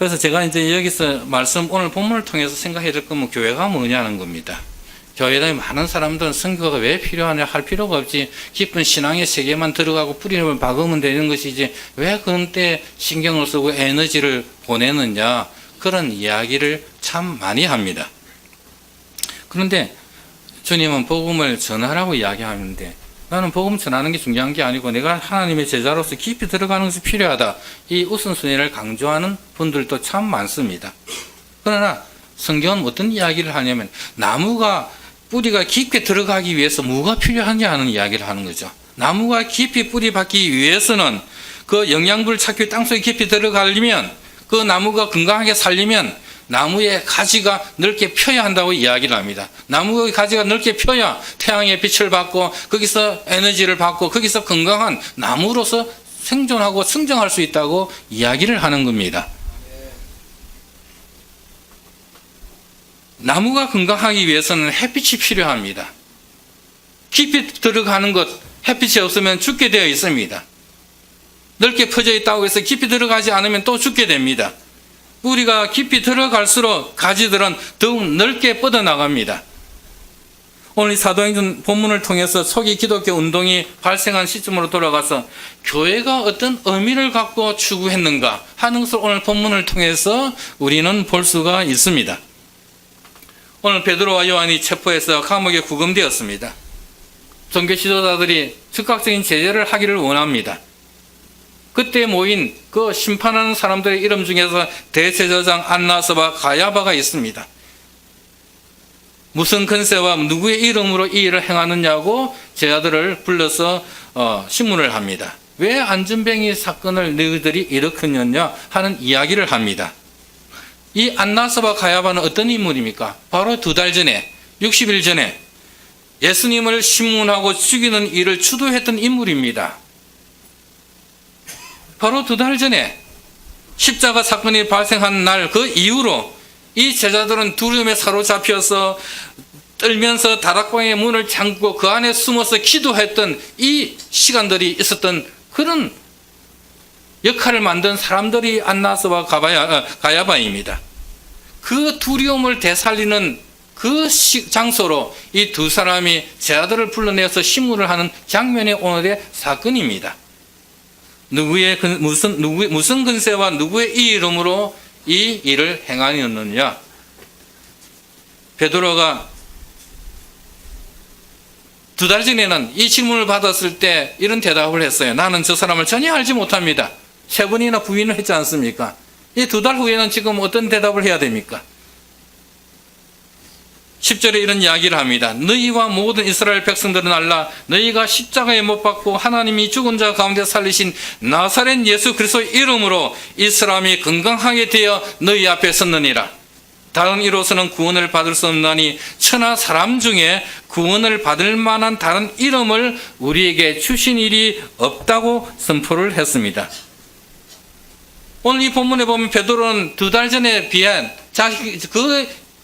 그래서 제가 이제 여기서 오늘 본문을 통해서 생각해야 될 거면 교회가 뭐냐는 겁니다. 교회에 많은 사람들은 선교가 왜 필요하냐 할 필요가 없지. 깊은 신앙의 세계만 들어가고 뿌리를 박으면 되는 것이지 왜 그런 때 신경을 쓰고 에너지를 보내느냐, 그런 이야기를 참 많이 합니다. 그런데 주님은 복음을 전하라고 이야기하는데 나는 복음 전하는 게 중요한 게 아니고 내가 하나님의 제자로서 깊이 들어가는 것이 필요하다, 이 우선순위를 강조하는 분들도 참 많습니다. 그러나 성경은 어떤 이야기를 하냐면 나무가 뿌리가 깊게 들어가기 위해서 뭐가 필요하냐 하는 이야기를 하는 거죠. 나무가 깊이 뿌리 박기 위해서는 그 영양분을 찾기 위해 땅속에 깊이 들어가려면, 그 나무가 건강하게 살려면 나무의 가지가 넓게 펴야 한다고 이야기를 합니다. 나무의 가지가 넓게 펴야 태양의 빛을 받고 거기서 에너지를 받고 거기서 건강한 나무로서 생존하고 성장할 수 있다고 이야기를 하는 겁니다. 나무가 건강하기 위해서는 햇빛이 필요합니다. 깊이 들어가는 것, 햇빛이 없으면 죽게 되어 있습니다. 넓게 퍼져 있다고 해서 깊이 들어가지 않으면 또 죽게 됩니다. 뿌리가 깊이 들어갈수록 가지들은 더욱 넓게 뻗어나갑니다. 오늘 이 사도행전 본문을 통해서 초기 기독교 운동이 발생한 시점으로 돌아가서 교회가 어떤 의미를 갖고 추구했는가 하는 것을 오늘 본문을 통해서 우리는 볼 수가 있습니다. 오늘 베드로와 요한이 체포해서 감옥에 구금되었습니다. 종교 지도자들이 즉각적인 제재를 하기를 원합니다. 그때 모인 그 심판하는 사람들의 이름 중에서 대제사장 안나스와 가야바가 있습니다. 무슨 근세와 누구의 이름으로 이 일을 행하느냐고 제자들을 불러서 신문을 합니다. 왜 안전뱅이 사건을 너희들이 일으켰느냐 하는 이야기를 합니다. 이 안나스와 가야바는 어떤 인물입니까? 바로 2달 전에, 60일 전에 예수님을 신문하고 죽이는 일을 주도했던 인물입니다. 바로 2달 전에 십자가 사건이 발생한 날 그 이후로 이 제자들은 두려움에 사로잡혀서 떨면서 다락방의 문을 잠그고 그 안에 숨어서 기도했던 이 시간들이 있었던 그런 역할을 만든 사람들이 안나스와 가야바입니다. 그 두려움을 되살리는 그 장소로 이 2사람이 제자들을 불러내서 신문을 하는 장면이 오늘의 사건입니다. 무슨 근세와 누구의 이 이름으로 이 일을 행하였느냐? 베드로가 2달 전에는 이 질문을 받았을 때 이런 대답을 했어요. 나는 저 사람을 전혀 알지 못합니다. 3번이나 부인을 했지 않습니까? 이 2달 후에는 지금 어떤 대답을 해야 됩니까? 10절에 이런 이야기를 합니다. 너희와 모든 이스라엘 백성들은 알라. 너희가 십자가에 못 박고 하나님이 죽은 자 가운데 살리신 나사렛 예수 그리스도의 이름으로 이 사람이 건강하게 되어 너희 앞에 섰느니라. 다른 이로서는 구원을 받을 수 없나니 천하 사람 중에 구원을 받을 만한 다른 이름을 우리에게 주신 일이 없다고 선포를 했습니다. 오늘 이 본문에 보면 베드로는 2달 전에 비한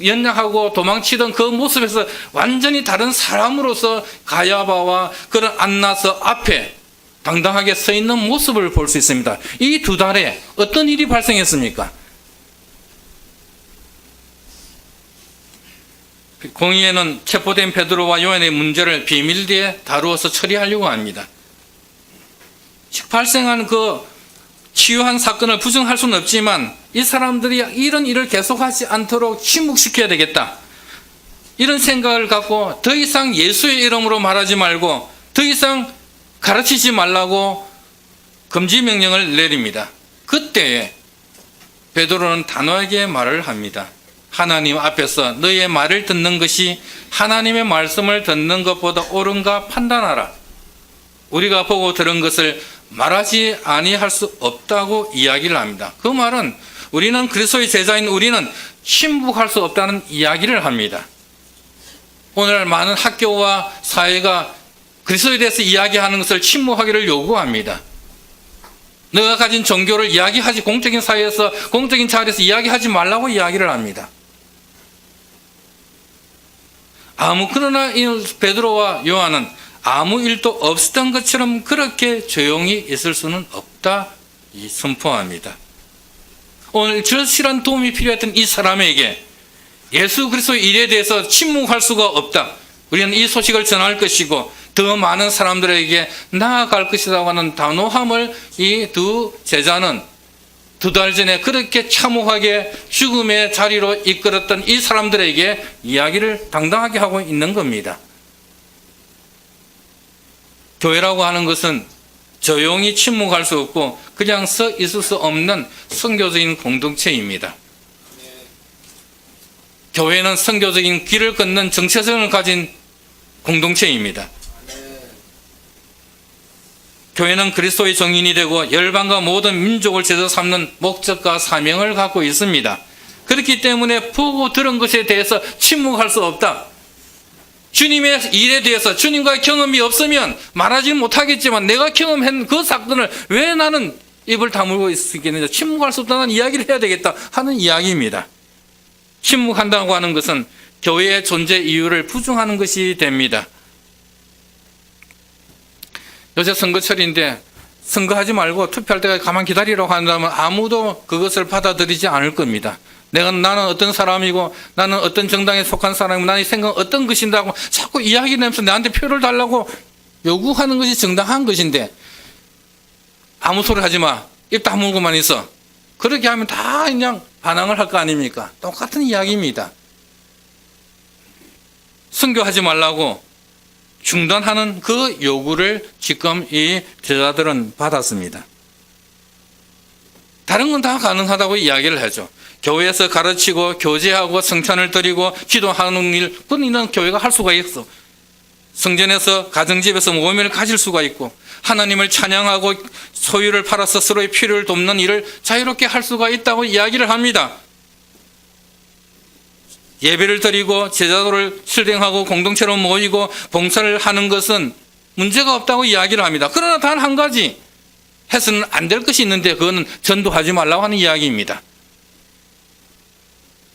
연약하고 도망치던 그 모습에서 완전히 다른 사람으로서 가야바와 그런 안나스 앞에 당당하게 서 있는 모습을 볼 수 있습니다. 이 2달에 어떤 일이 발생했습니까? 공의회는 체포된 베드로와 요한의 문제를 비밀리에 다루어서 처리하려고 합니다. 발생한 그 치유한 사건을 부정할 수는 없지만 이 사람들이 이런 일을 계속하지 않도록 침묵시켜야 되겠다, 이런 생각을 갖고 더 이상 예수의 이름으로 말하지 말고 더 이상 가르치지 말라고 금지 명령을 내립니다. 그때 베드로는 단호하게 말을 합니다. 하나님 앞에서 너의 말을 듣는 것이 하나님의 말씀을 듣는 것보다 옳은가 판단하라. 우리가 보고 들은 것을 말하지 아니할 수 없다고 이야기를 합니다. 그 말은 우리는 그리스도의 제자인 우리는 침묵할 수 없다는 이야기를 합니다. 오늘 많은 학교와 사회가 그리스도에 대해서 이야기하는 것을 침묵하기를 요구합니다. 너가 가진 종교를 이야기하지, 공적인 사회에서, 공적인 자리에서 이야기하지 말라고 이야기를 합니다. 그러나 이 베드로와 요한은 아무 일도 없었던 것처럼 그렇게 조용히 있을 수는 없다 이 선포합니다. 오늘 절실한 도움이 필요했던 이 사람에게 예수 그리스도의 일에 대해서 침묵할 수가 없다. 우리는 이 소식을 전할 것이고 더 많은 사람들에게 나아갈 것이라고 하는 단호함을 이 두 제자는 2달 전에 그렇게 참혹하게 죽음의 자리로 이끌었던 이 사람들에게 이야기를 당당하게 하고 있는 겁니다. 교회라고 하는 것은 조용히 침묵할 수 없고 그냥 서 있을 수 없는 선교적인 공동체입니다. 교회는 선교적인 길을 걷는 정체성을 가진 공동체입니다. 교회는 그리스도의 정인이 되고 열방과 모든 민족을 제자 삼는 목적과 사명을 갖고 있습니다. 그렇기 때문에 보고 들은 것에 대해서 침묵할 수 없다. 주님의 일에 대해서 주님과의 경험이 없으면 말하지 못하겠지만 내가 경험한 그 사건을 왜 나는 입을 다물고 있겠느냐, 침묵할 수 없다는 이야기를 해야 되겠다 하는 이야기입니다. 침묵한다고 하는 것은 교회의 존재 이유를 부정하는 것이 됩니다. 요새 선거철인데 선거하지 말고 투표할 때까지 가만 기다리라고 한다면 아무도 그것을 받아들이지 않을 겁니다. 나는 어떤 사람이고 나는 어떤 정당에 속한 사람이고 나의 생각은 어떤 것인다고 자꾸 이야기하면서 나한테 표를 달라고 요구하는 것이 정당한 것인데 아무 소리 하지 마. 입 다물고만 있어. 그렇게 하면 다 그냥 반항을 할 거 아닙니까? 똑같은 이야기입니다. 선교하지 말라고 중단하는 그 요구를 지금 이 제자들은 받았습니다. 다른 건 다 가능하다고 이야기를 하죠. 교회에서 가르치고 교제하고 성찬을 드리고 기도하는 일, 그건 이런 교회가 할 수가 있어. 성전에서 가정집에서 모임을 가질 수가 있고 하나님을 찬양하고 소유를 팔아서 서로의 필요를 돕는 일을 자유롭게 할 수가 있다고 이야기를 합니다. 예배를 드리고 제자도를 실행하고 공동체로 모이고 봉사를 하는 것은 문제가 없다고 이야기를 합니다. 그러나 단 한 가지 해서는 안 될 것이 있는데 그거는 전도하지 말라고 하는 이야기입니다.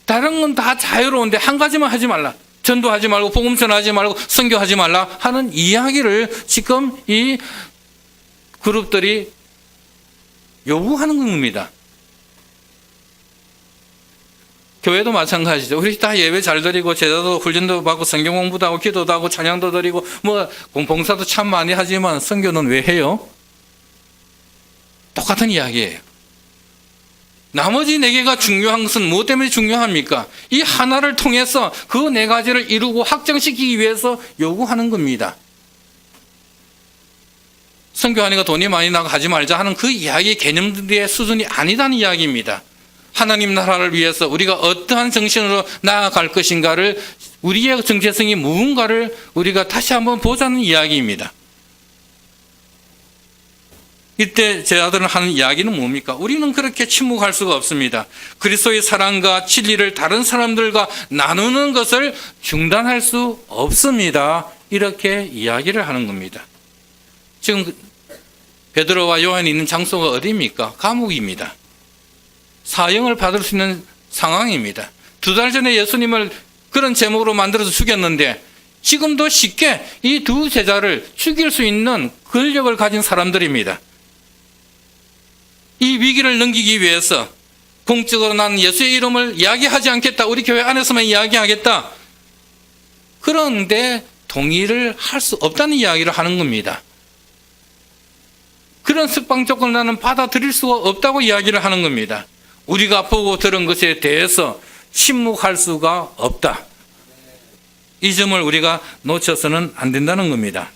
다른 건 다 자유로운데 한 가지만 하지 말라. 전도하지 말고 복음 전하지 말고 선교하지 말라 하는 이야기를 지금 이 그룹들이 요구하는 겁니다. 교회도 마찬가지죠. 우리 다 예배 잘 드리고 제자도 훈련도 받고 성경 공부도 하고 기도도 하고 찬양도 드리고 뭐 봉사도 참 많이 하지만 선교는 왜 해요? 똑같은 이야기예요. 나머지 4개가 중요한 것은 무엇 때문에 중요합니까? 이 하나를 통해서 그 4가지를 이루고 확정시키기 위해서 요구하는 겁니다. 선교하니까 돈이 많이 나고 하지 말자 하는 그 이야기 개념들의 수준이 아니다는 이야기입니다. 하나님 나라를 위해서 우리가 어떠한 정신으로 나아갈 것인가를, 우리의 정체성이 무언가를 우리가 다시 한번 보자는 이야기입니다. 이때 제자들은 하는 이야기는 뭡니까? 우리는 그렇게 침묵할 수가 없습니다. 그리스도의 사랑과 진리를 다른 사람들과 나누는 것을 중단할 수 없습니다. 이렇게 이야기를 하는 겁니다. 지금 베드로와 요한이 있는 장소가 어디입니까? 감옥입니다. 사형을 받을 수 있는 상황입니다. 2달 전에 예수님을 그런 제목으로 만들어서 죽였는데 지금도 쉽게 이 두 제자를 죽일 수 있는 권력을 가진 사람들입니다. 이 위기를 넘기기 위해서 공적으로 난 예수의 이름을 이야기하지 않겠다. 우리 교회 안에서만 이야기하겠다. 그런데 동의를 할 수 없다는 이야기를 하는 겁니다. 그런 석방 조건을 나는 받아들일 수가 없다고 이야기를 하는 겁니다. 우리가 보고 들은 것에 대해서 침묵할 수가 없다. 이 점을 우리가 놓쳐서는 안 된다는 겁니다.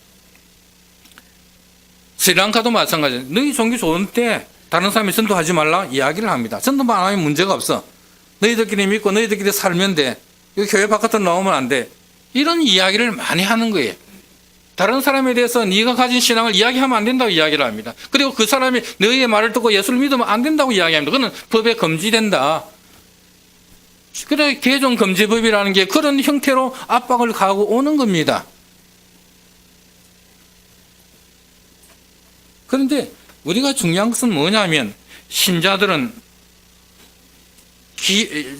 스리랑카도 마찬가지예요. 너희 종교 좋은데 다른 사람이 전도하지 말라 이야기를 합니다. 전도만 안 하면 문제가 없어. 너희들끼리 믿고 너희들끼리 살면 돼. 여기 교회 바깥으로 나오면 안 돼. 이런 이야기를 많이 하는 거예요. 다른 사람에 대해서 네가 가진 신앙을 이야기하면 안 된다고 이야기를 합니다. 그리고 그 사람이 너희의 말을 듣고 예수를 믿으면 안 된다고 이야기합니다. 그건 법에 금지된다. 그래 개종 금지법이라는 게 그런 형태로 압박을 가하고 오는 겁니다. 그런데 우리가 중요한 것은 뭐냐면 신자들은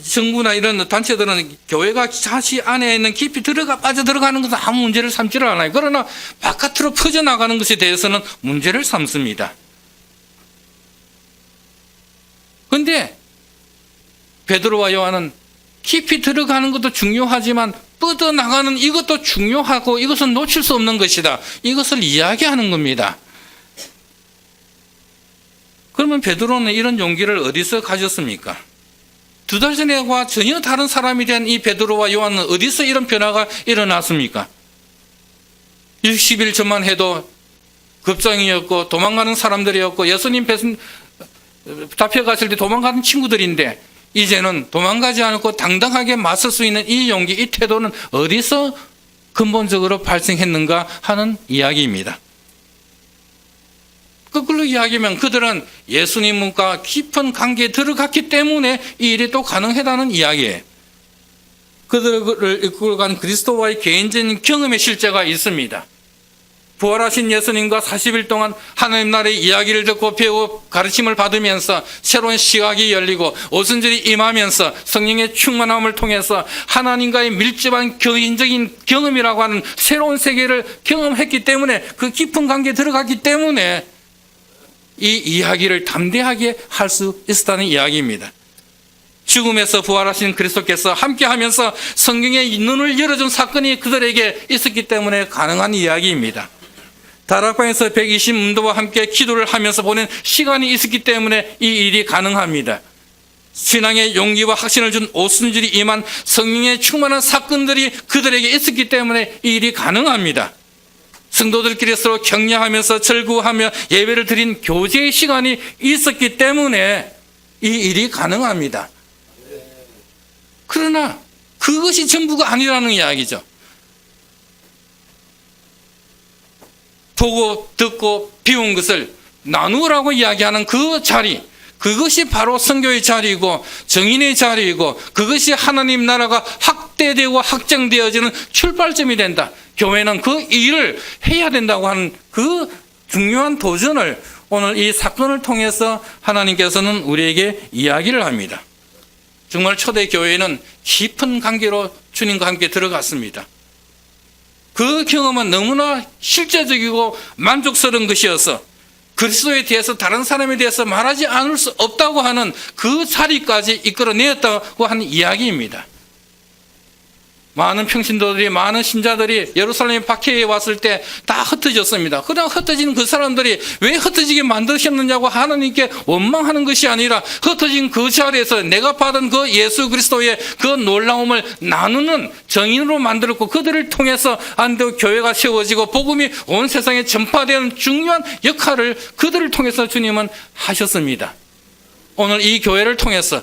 정부나 이런 단체들은 교회가 자시 안에 있는 깊이 빠져 들어가는 것은 아무 문제를 삼지를 않아요. 그러나 바깥으로 퍼져나가는 것에 대해서는 문제를 삼습니다. 그런데 베드로와 요한은 깊이 들어가는 것도 중요하지만 뻗어나가는 이것도 중요하고 이것은 놓칠 수 없는 것이다. 이것을 이야기하는 겁니다. 그러면 베드로는 이런 용기를 어디서 가졌습니까? 2달 전에와 전혀 다른 사람이 된 이 베드로와 요한은 어디서 이런 변화가 일어났습니까? 60일 전만 해도 겁쟁이였고 도망가는 사람들이었고 예수님 잡혀갔을 때 도망가는 친구들인데 이제는 도망가지 않고 당당하게 맞설 수 있는 이 용기, 이 태도는 어디서 근본적으로 발생했는가 하는 이야기입니다. 거꾸로 이야기하면 그들은 예수님과 깊은 관계에 들어갔기 때문에 이 일이 또 가능하다는 이야기예요. 그들을 이끌어간 그리스도와의 개인적인 경험의 실제가 있습니다. 부활하신 예수님과 40일 동안 하나님 나라의 이야기를 듣고 배우고 가르침을 받으면서 새로운 시각이 열리고 오순절이 임하면서 성령의 충만함을 통해서 하나님과의 밀접한 개인적인 경험이라고 하는 새로운 세계를 경험했기 때문에 그 깊은 관계에 들어갔기 때문에 이 이야기를 담대하게 할 수 있었다는 이야기입니다. 죽음에서 부활하신 그리스도께서 함께하면서 성경의 눈을 열어준 사건이 그들에게 있었기 때문에 가능한 이야기입니다. 다락방에서 120문도와 함께 기도를 하면서 보낸 시간이 있었기 때문에 이 일이 가능합니다. 신앙의 용기와 확신을 준 오순절이 임한 성령의 충만한 사건들이 그들에게 있었기 때문에 이 일이 가능합니다. 성도들끼리 서로 격려하면서 절구하며 예배를 드린 교제의 시간이 있었기 때문에 이 일이 가능합니다. 그러나 그것이 전부가 아니라는 이야기죠. 보고 듣고 배운 것을 나누라고 이야기하는 그 자리, 그것이 바로 선교의 자리이고 정인의 자리이고 그것이 하나님 나라가 확대되고 확장되어지는 출발점이 된다. 교회는 그 일을 해야 된다고 하는 그 중요한 도전을 오늘 이 사건을 통해서 하나님께서는 우리에게 이야기를 합니다. 정말 초대 교회는 깊은 관계로 주님과 함께 들어갔습니다. 그 경험은 너무나 실제적이고 만족스러운 것이어서 그리스도에 대해서 다른 사람에 대해서 말하지 않을 수 없다고 하는 그 자리까지 이끌어내었다고 하는 이야기입니다. 많은 평신도들이, 많은 신자들이 예루살렘 박해에 왔을 때 다 흩어졌습니다. 그러나 흩어진 그 사람들이 왜 흩어지게 만드셨느냐고 하나님께 원망하는 것이 아니라 흩어진 그 자리에서 내가 받은 그 예수 그리스도의 그 놀라움을 나누는 정인으로 만들었고 그들을 통해서 안디옥 교회가 세워지고 복음이 온 세상에 전파되는 중요한 역할을 그들을 통해서 주님은 하셨습니다. 오늘 이 교회를 통해서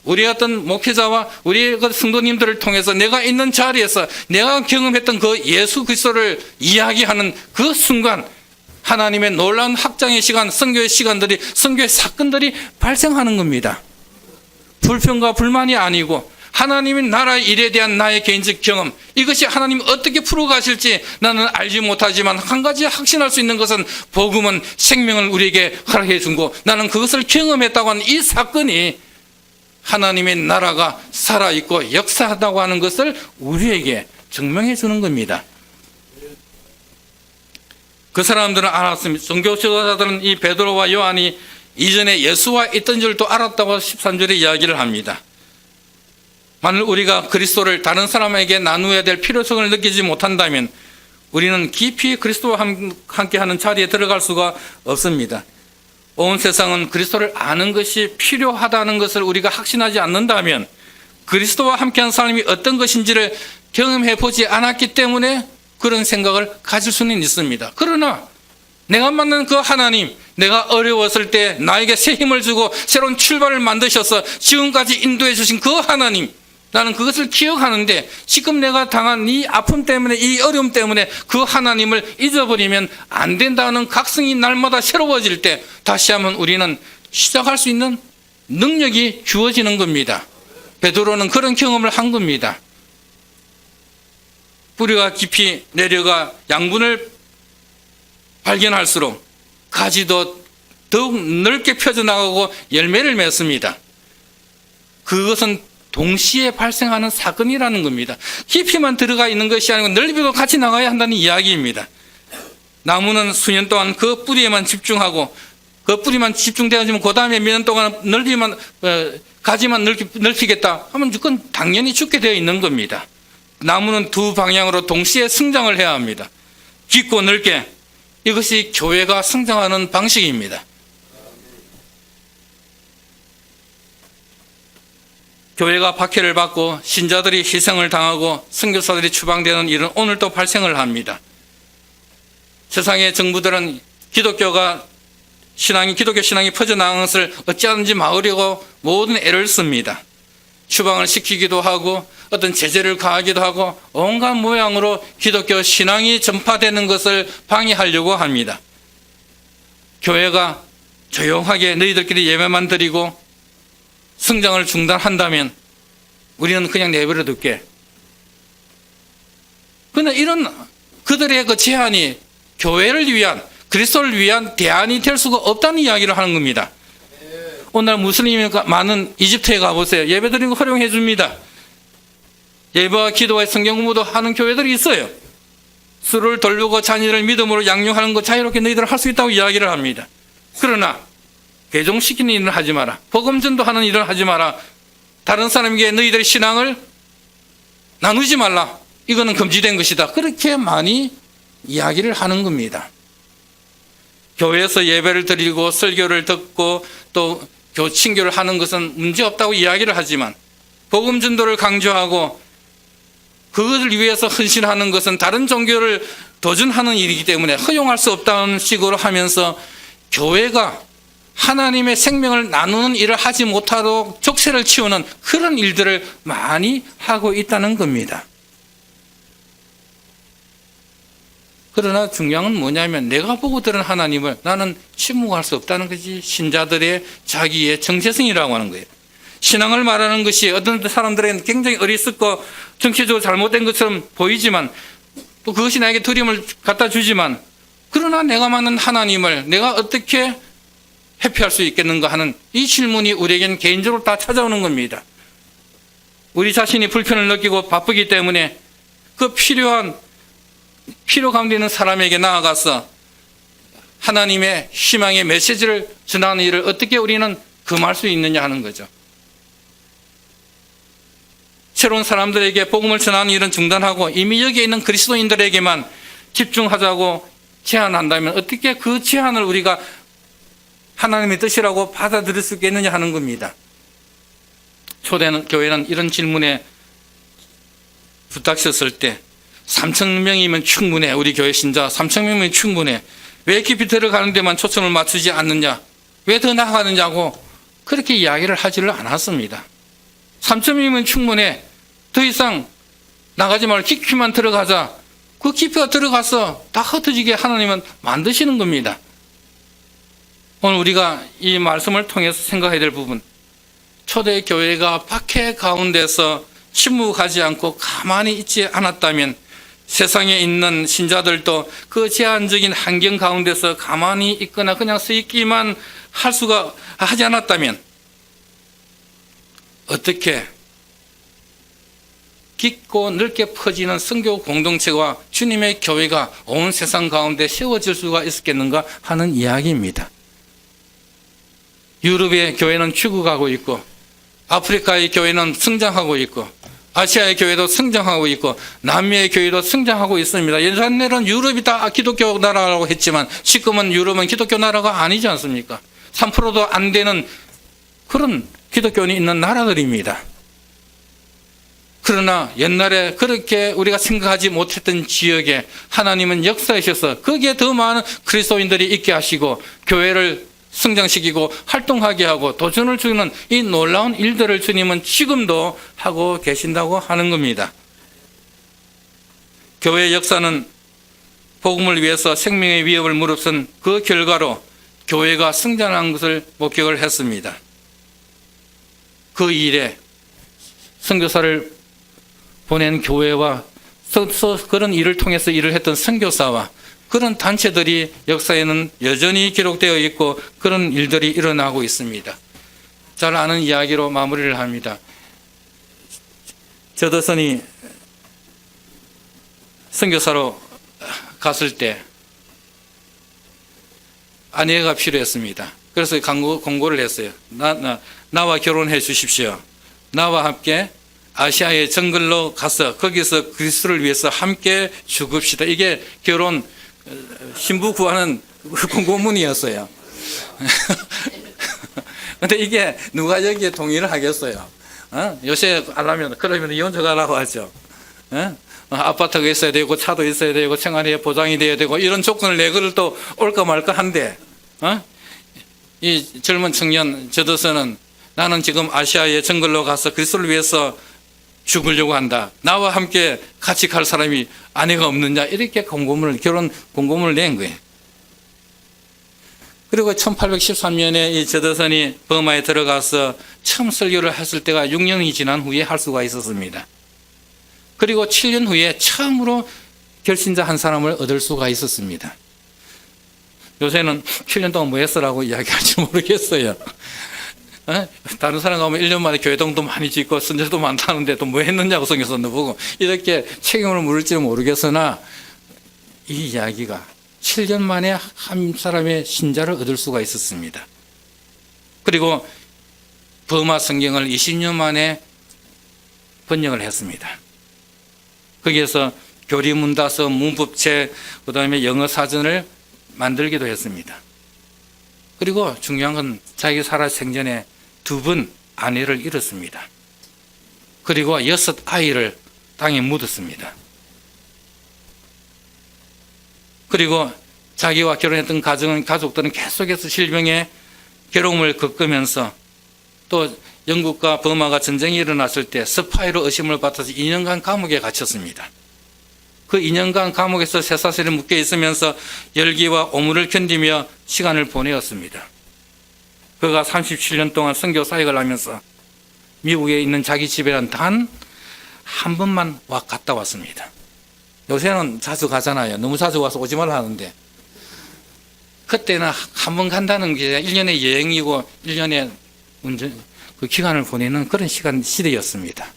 우리 어떤 목회자와 우리 성도님들을 통해서 내가 있는 자리에서 내가 경험했던 그 예수 그리스도를 이야기하는 그 순간 하나님의 놀라운 확장의 시간, 선교의 시간들이, 선교의 사건들이 발생하는 겁니다. 불평과 불만이 아니고 하나님의 나라의 일에 대한 나의 개인적 경험, 이것이 하나님이 어떻게 풀어가실지 나는 알지 못하지만 한 가지 확신할 수 있는 것은 복음은 생명을 우리에게 허락해 주고 나는 그것을 경험했다고 하는 이 사건이 하나님의 나라가 살아있고 역사하다고 하는 것을 우리에게 증명해 주는 겁니다. 그 사람들은 알았습니다. 종교 지도자들은 이 베드로와 요한이 이전에 예수와 있던 줄도 알았다고 13절에 이야기를 합니다. 만일 우리가 그리스도를 다른 사람에게 나누어야 될 필요성을 느끼지 못한다면 우리는 깊이 그리스도와 함께하는 자리에 들어갈 수가 없습니다. 온 세상은 그리스도를 아는 것이 필요하다는 것을 우리가 확신하지 않는다면 그리스도와 함께한 사람이 어떤 것인지를 경험해 보지 않았기 때문에 그런 생각을 가질 수는 있습니다. 그러나 내가 만난 그 하나님, 내가 어려웠을 때 나에게 새 힘을 주고 새로운 출발을 만드셔서 지금까지 인도해 주신 그 하나님, 나는 그것을 기억하는데 지금 내가 당한 이 아픔 때문에, 이 어려움 때문에 그 하나님을 잊어버리면 안 된다는 각성이 날마다 새로워질 때 다시 한번 우리는 시작할 수 있는 능력이 주어지는 겁니다. 베드로는 그런 경험을 한 겁니다. 뿌리가 깊이 내려가 양분을 발견할수록 가지도 더욱 넓게 펴져나가고 열매를 맺습니다. 그것은 동시에 발생하는 사건이라는 겁니다. 깊이만 들어가 있는 것이 아니고 넓이도 같이 나가야 한다는 이야기입니다. 나무는 수년 동안 그 뿌리에만 집중하고 그 뿌리만 집중되어지면 그 다음에 몇 년 동안 가지만 넓히겠다 하면 그건 당연히 죽게 되어 있는 겁니다. 나무는 두 방향으로 동시에 성장을 해야 합니다. 깊고 넓게. 이것이 교회가 성장하는 방식입니다. 교회가 박해를 받고 신자들이 희생을 당하고 선교사들이 추방되는 일은 오늘도 발생을 합니다. 세상의 정부들은 기독교 신앙이 퍼져나가는 것을 어찌하든지 막으려고 모든 애를 씁니다. 추방을 시키기도 하고 어떤 제재를 가하기도 하고 온갖 모양으로 기독교 신앙이 전파되는 것을 방해하려고 합니다. 교회가 조용하게 너희들끼리 예배만 드리고 성장을 중단한다면 우리는 그냥 내버려 둘게. 그런데 이런 그들의 그 제안이 교회를 위한, 그리스도를 위한 대안이 될 수가 없다는 이야기를 하는 겁니다. 오늘 무슬림이 많은 이집트에 가보세요. 예배 드리는 거 허용해 줍니다. 예배와 기도와 성경 공부도 하는 교회들이 있어요. 술을 돌리고 자녀를 믿음으로 양육하는 거 자유롭게 너희들 할 수 있다고 이야기를 합니다. 그러나 개종시키는 일을 하지 마라. 복음 전도하는 일을 하지 마라. 다른 사람에게 너희들의 신앙을 나누지 말라. 이거는 금지된 것이다. 그렇게 많이 이야기를 하는 겁니다. 교회에서 예배를 드리고 설교를 듣고 또 교친교를 하는 것은 문제없다고 이야기를 하지만 복음 전도를 강조하고 그것을 위해서 헌신하는 것은 다른 종교를 도전하는 일이기 때문에 허용할 수 없다는 식으로 하면서 교회가 하나님의 생명을 나누는 일을 하지 못하도록 족쇄를 치우는 그런 일들을 많이 하고 있다는 겁니다. 그러나 중요한 건 뭐냐면 내가 보고 들은 하나님을 나는 침묵할 수 없다는 것이 신자들의 자기의 정체성이라고 하는 거예요. 신앙을 말하는 것이 어떤 사람들에게는 굉장히 어리석고 정치적으로 잘못된 것처럼 보이지만 또 그것이 나에게 두려움을 갖다 주지만 그러나 내가 만난 하나님을 내가 어떻게 회피할 수 있겠는가 하는 이 질문이 우리에게는 개인적으로 다 찾아오는 겁니다. 우리 자신이 불편을 느끼고 바쁘기 때문에 그 필요 가운데 있는 사람에게 나아가서 하나님의 희망의 메시지를 전하는 일을 어떻게 우리는 금할 수 있느냐 하는 거죠. 새로운 사람들에게 복음을 전하는 일은 중단하고 이미 여기에 있는 그리스도인들에게만 집중하자고 제안한다면 어떻게 그 제안을 우리가 하나님의 뜻이라고 받아들일 수 있겠느냐 하는 겁니다. 초대는 교회는 이런 질문에 부닥쳤을 때 3,000명이면 충분해. 우리 교회 신자 3,000명이면 충분해. 왜 깊이 들어가는 데만 초점을 맞추지 않느냐? 왜 더 나아가느냐고 그렇게 이야기를 하지를 않았습니다. 3,000명이면 충분해. 더 이상 나가지 말고 깊이만 들어가자. 그 깊이가 들어가서 다 흩어지게 하나님은 만드시는 겁니다. 오늘 우리가 이 말씀을 통해서 생각해야 될 부분, 초대 교회가 박해 가운데서 침묵하지 않고 가만히 있지 않았다면 세상에 있는 신자들도 그 제한적인 환경 가운데서 가만히 있거나 그냥 서 있기만 하지 않았다면 어떻게 깊고 넓게 퍼지는 선교 공동체와 주님의 교회가 온 세상 가운데 세워질 수가 있었겠는가 하는 이야기입니다. 유럽의 교회는 죽어가고 있고 아프리카의 교회는 성장하고 있고 아시아의 교회도 성장하고 있고 남미의 교회도 성장하고 있습니다. 예전에는 유럽이 다 기독교 나라라고 했지만 지금은 유럽은 기독교 나라가 아니지 않습니까? 3%도 안 되는 그런 기독교인이 있는 나라들입니다. 그러나 옛날에 그렇게 우리가 생각하지 못했던 지역에 하나님은 역사하셔서 거기에 더 많은 그리스도인들이 있게 하시고 교회를 성장시키고 활동하게 하고 도전을 주는 이 놀라운 일들을 주님은 지금도 하고 계신다고 하는 겁니다. 교회의 역사는 복음을 위해서 생명의 위협을 무릅쓴 그 결과로 교회가 성장한 것을 목격을 했습니다. 그 일에 선교사를 보낸 교회와 그런 일을 통해서 일을 했던 선교사와 그런 단체들이 역사에는 여전히 기록되어 있고 그런 일들이 일어나고 있습니다. 잘 아는 이야기로 마무리를 합니다. 저더선이 선교사로 갔을 때 아내가 필요했습니다. 그래서 공고를 했어요. 나와 결혼해 주십시오. 나와 함께 아시아의 정글로 가서 거기서 그리스도를 위해서 함께 죽읍시다. 이게 결혼 신부 구하는 공고문이었어요. 근데 이게 누가 여기에 동의를 하겠어요? 요새 하려면 그러면 이혼자 가라고 하죠. 아파트가 있어야 되고 차도 있어야 되고 생활에 보장이 돼야 되고 이런 조건을 내거를 또 올까 말까 한데 이 젊은 청년 저도서는 나는 지금 아시아의 정글로 가서 그리스도를 위해서 죽으려고 한다. 나와 함께 같이 갈 사람이 아내가 없느냐 이렇게 결혼 공고문을 낸 거예요. 그리고 1813년에 이 저도선이 버마에 들어가서 처음 설교를 했을 때가 6년이 지난 후에 할 수가 있었습니다. 그리고 7년 후에 처음으로 결신자 한 사람을 얻을 수가 있었습니다. 요새는 7년 동안 뭐 했으라고 이야기할지 모르겠어요. 다른 사람 가면 1년 만에 교회당도 많이 짓고 선교도 많다는데 또 뭐 했느냐고 성경서도 보고 이렇게 책임을 물을지는 모르겠으나 이 이야기가 7년 만에 한 사람의 신자를 얻을 수가 있었습니다. 그리고 버마 성경을 20년 만에 번역을 했습니다. 거기에서 교리문다서, 문법책, 그 다음에 영어 사전을 만들기도 했습니다. 그리고 중요한 건 자기 살아 생전에 2번 아내를 잃었습니다. 그리고 6 아이를 땅에 묻었습니다. 그리고 자기와 결혼했던 가족들은 계속해서 질병에 괴로움을 겪으면서 또 영국과 버마가 전쟁이 일어났을 때 스파이로 의심을 받아서 2년간 감옥에 갇혔습니다. 그 2년간 감옥에서 쇠사슬에 묶여 있으면서 열기와 오물을 견디며 시간을 보내었습니다. 그가 37년 동안 선교 사역을 하면서 미국에 있는 자기 집에는 단 한 번만 갔다 왔습니다. 요새는 자주 가잖아요. 너무 자주 와서 오지 말라 하는데 그때는 한 번 간다는 게 1년의 여행이고 1년의 그 기간을 보내는 그런 시대였습니다.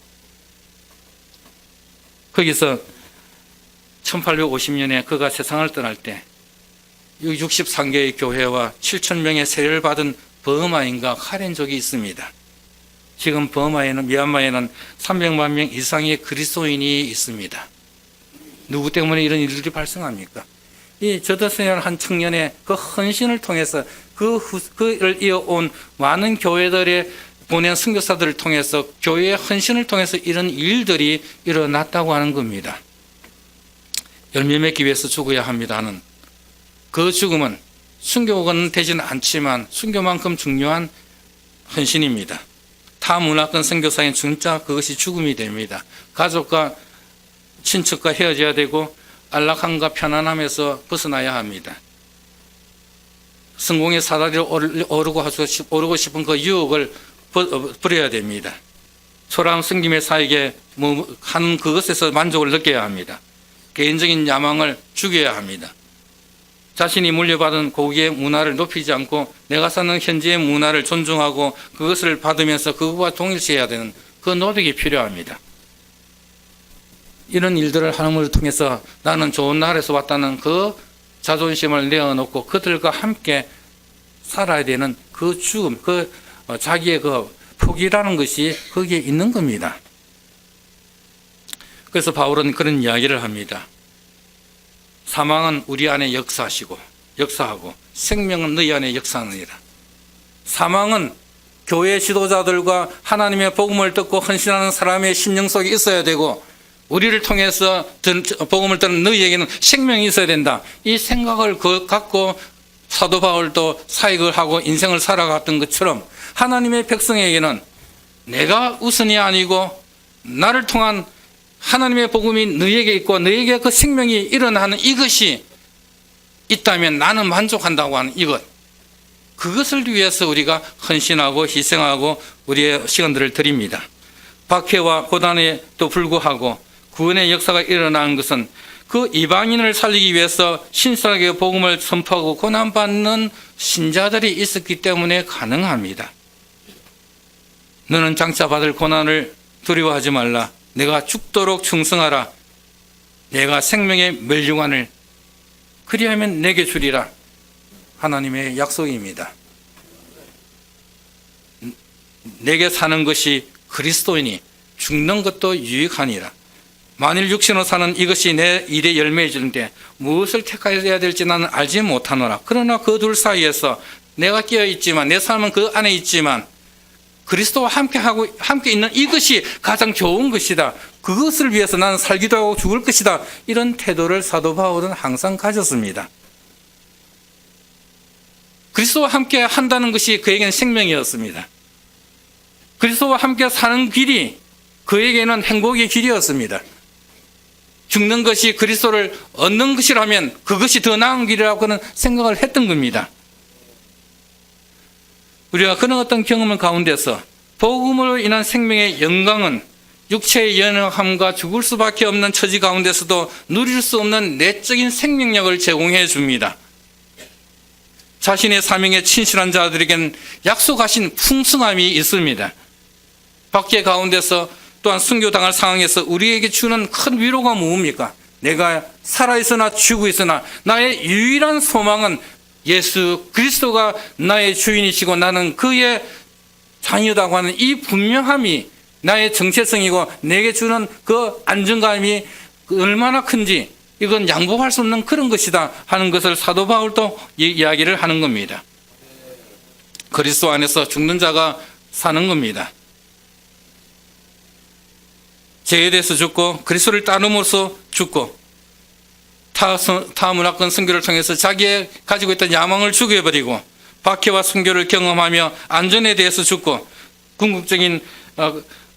거기서 1850년에 그가 세상을 떠날 때 63개의 교회와 7,000명의 세례를 받은 버마인과 카렌족이 있습니다. 지금 버마에는 미얀마에는 300만 명 이상의 그리스도인이 있습니다. 누구 때문에 이런 일들이 발생합니까? 이 저도선이라는 한 청년의 그 헌신을 통해서 그를 이어온 많은 교회들의 보낸 선교사들을 통해서 교회의 헌신을 통해서 이런 일들이 일어났다고 하는 겁니다. 열매 맺기 위해서 죽어야 합니다 하는 그 죽음은 순교는 되지는 않지만 순교만큼 중요한 헌신입니다. 타문화권 선교사인 진짜 그것이 죽음이 됩니다. 가족과 친척과 헤어져야 되고 안락함과 편안함에서 벗어나야 합니다. 성공의 사다리를 오르고 싶은 그 유혹을 버려야 됩니다. 초라한 성김의 사에게 하는 그것에서 만족을 느껴야 합니다. 개인적인 야망을 죽여야 합니다. 자신이 물려받은 고기의 문화를 높이지 않고 내가 사는 현지의 문화를 존중하고 그것을 받으면서 그것과 동일시해야 되는 그 노력이 필요합니다. 이런 일들을 하는 걸 통해서 나는 좋은 나라에서 왔다는 그 자존심을 내어놓고 그들과 함께 살아야 되는 그 죽음, 자기의 그 포기라는 것이 거기에 있는 겁니다. 그래서 바울은 그런 이야기를 합니다. 사망은 우리 안에 역사하고 생명은 너희 안에 역사하느니라. 사망은 교회 지도자들과 하나님의 복음을 듣고 헌신하는 사람의 심령 속에 있어야 되고 우리를 통해서 복음을 듣는 너희에게는 생명이 있어야 된다. 이 생각을 갖고 사도 바울도 사역을 하고 인생을 살아갔던 것처럼 하나님의 백성에게는 내가 우선이 아니고 나를 통한 하나님의 복음이 너희에게 있고 너희에게 그 생명이 일어나는 이것이 있다면 나는 만족한다고 하는 이것, 그것을 위해서 우리가 헌신하고 희생하고 우리의 시간들을 드립니다. 박해와 고난에도 불구하고 구원의 역사가 일어나는 것은 그 이방인을 살리기 위해서 신실하게 복음을 선포하고 고난받는 신자들이 있었기 때문에 가능합니다. 너는 장차 받을 고난을 두려워하지 말라. 내가 죽도록 충성하라. 내가 생명의 멸류관을 그리하면 내게 주리라. 하나님의 약속입니다. 내게 사는 것이 그리스도이니 죽는 것도 유익하니라. 만일 육신으로 사는 이것이 내 일의 열매이는데 무엇을 택하여야 될지 나는 알지 못하노라. 그러나 그 둘 사이에서 내가 끼어 있지만 내 삶은 그 안에 있지만 그리스도와 함께 있는 이것이 가장 좋은 것이다. 그것을 위해서 나는 살기도 하고 죽을 것이다. 이런 태도를 사도 바울은 항상 가졌습니다. 그리스도와 함께 한다는 것이 그에게는 생명이었습니다. 그리스도와 함께 사는 길이 그에게는 행복의 길이었습니다. 죽는 것이 그리스도를 얻는 것이라면 그것이 더 나은 길이라고 그는 생각을 했던 겁니다. 우리가 그런 어떤 경험을 가운데서 복음으로 인한 생명의 영광은 육체의 연약함과 죽을 수밖에 없는 처지 가운데서도 누릴 수 없는 내적인 생명력을 제공해 줍니다. 자신의 사명에 친실한 자들에게는 약속하신 풍성함이 있습니다. 박해 가운데서 또한 순교당할 상황에서 우리에게 주는 큰 위로가 뭡니까? 내가 살아있으나 죽고 있으나 나의 유일한 소망은 예수 그리스도가 나의 주인이시고 나는 그의 자녀다고 하는 이 분명함이 나의 정체성이고 내게 주는 그 안정감이 얼마나 큰지 이건 양보할 수 없는 그런 것이다 하는 것을 사도 바울도 이야기를 하는 겁니다. 그리스도 안에서 죽는 자가 사는 겁니다. 죄에 대해서 죽고 그리스도를 따름으로써 죽고 타 문화권 선교를 통해서 자기의 가지고 있던 야망을 죽여버리고 박해와 순교를 경험하며 안전에 대해서 죽고 궁극적인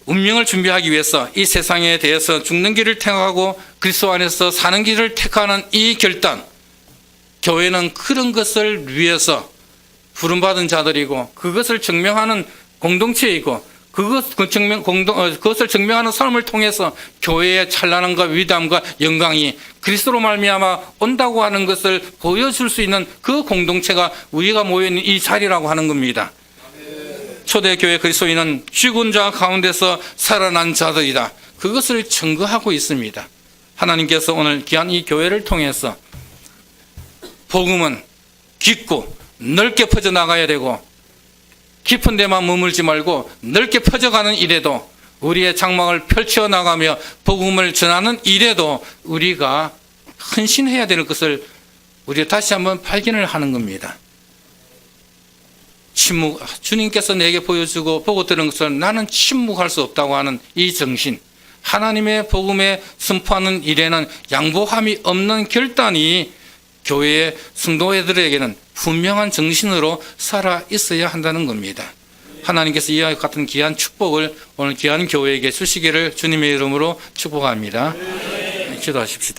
운명을 준비하기 위해서 이 세상에 대해서 죽는 길을 택하고 그리스도 안에서 사는 길을 택하는 이 결단, 교회는 그런 것을 위해서 부름받은 자들이고 그것을 증명하는 공동체이고 그것을 증명하는 삶을 통해서 교회의 찬란함과 위대함과 영광이 그리스도로 말미암아 온다고 하는 것을 보여줄 수 있는 그 공동체가 우리가 모여있는 이 자리라고 하는 겁니다. 초대교회 그리스도인은 죽은 자 가운데서 살아난 자들이다. 그것을 증거하고 있습니다. 하나님께서 오늘 귀한 이 교회를 통해서 복음은 깊고 넓게 퍼져나가야 되고 깊은 데만 머물지 말고 넓게 퍼져가는 일에도 우리의 장막을 펼쳐나가며 복음을 전하는 일에도 우리가 헌신해야 되는 것을 우리가 다시 한번 발견을 하는 겁니다. 주님께서 내게 보여주고 보고 들은 것을 나는 침묵할 수 없다고 하는 이 정신, 하나님의 복음에 선포하는 일에는 양보함이 없는 결단이 교회의 성도들에게는 분명한 정신으로 살아 있어야 한다는 겁니다. 하나님께서 이와 같은 귀한 축복을 오늘 귀한 교회에게 주시기를 주님의 이름으로 축복합니다. 기도하십시다.